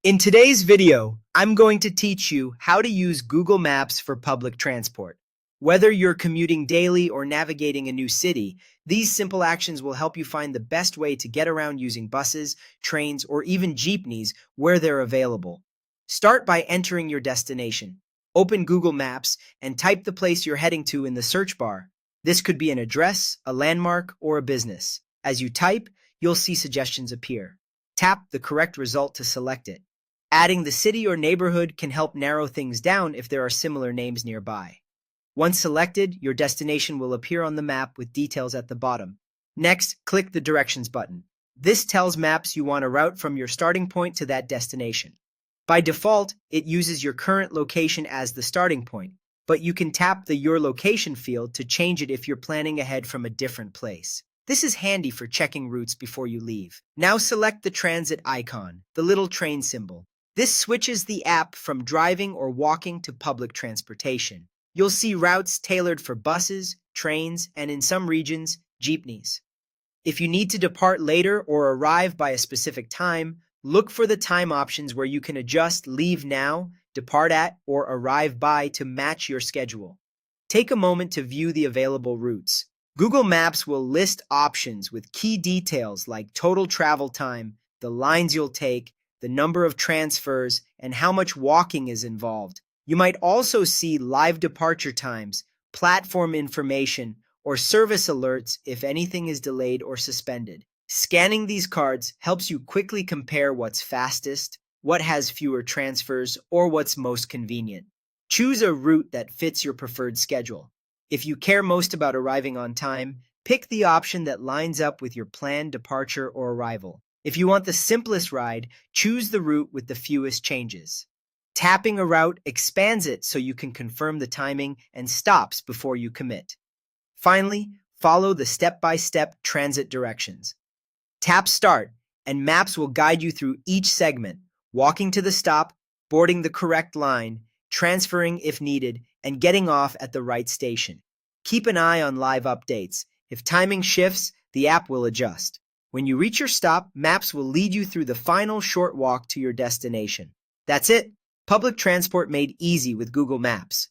In today's video, I'm going to teach you how to use Google Maps for public transport. Whether you're commuting daily or navigating a new city, these simple actions will help you find the best way to get around using buses, trains, or even jeepneys where they're available. Start by entering your destination. Open Google Maps and type the place you're heading to in the search bar. This could be an address, a landmark, or a business. As you type, you'll see suggestions appear. Tap the correct result to select it. Adding the city or neighborhood can help narrow things down if there are similar names nearby. Once selected, your destination will appear on the map with details at the bottom. Next, click the Directions button. This tells Maps you want a route from your starting point to that destination. By default, it uses your current location as the starting point, but you can tap the Your Location field to change it if you're planning ahead from a different place. This is handy for checking routes before you leave. Now select the transit icon, the little train symbol. This switches the app from driving or walking to public transportation. You'll see routes tailored for buses, trains, and in some regions, jeepneys. If you need to depart later or arrive by a specific time, look for the time options where you can adjust Leave Now, Depart At, or Arrive By to match your schedule. Take a moment to view the available routes. Google Maps will list options with key details like total travel time, the lines you'll take, the number of transfers, and how much walking is involved. You might also see live departure times, platform information, or service alerts if anything is delayed or suspended. Scanning these cards helps you quickly compare what's fastest, what has fewer transfers, or what's most convenient. Choose a route that fits your preferred schedule. If you care most about arriving on time, pick the option that lines up with your planned departure or arrival. If you want the simplest ride, choose the route with the fewest changes. Tapping a route expands it so you can confirm the timing and stops before you commit. Finally, follow the step-by-step transit directions. Tap Start, and Maps will guide you through each segment, walking to the stop, boarding the correct line, transferring if needed, and getting off at the right station. Keep an eye on live updates. If timing shifts, the app will adjust. When you reach your stop, Maps will lead you through the final short walk to your destination. That's it. Public transport made easy with Google Maps.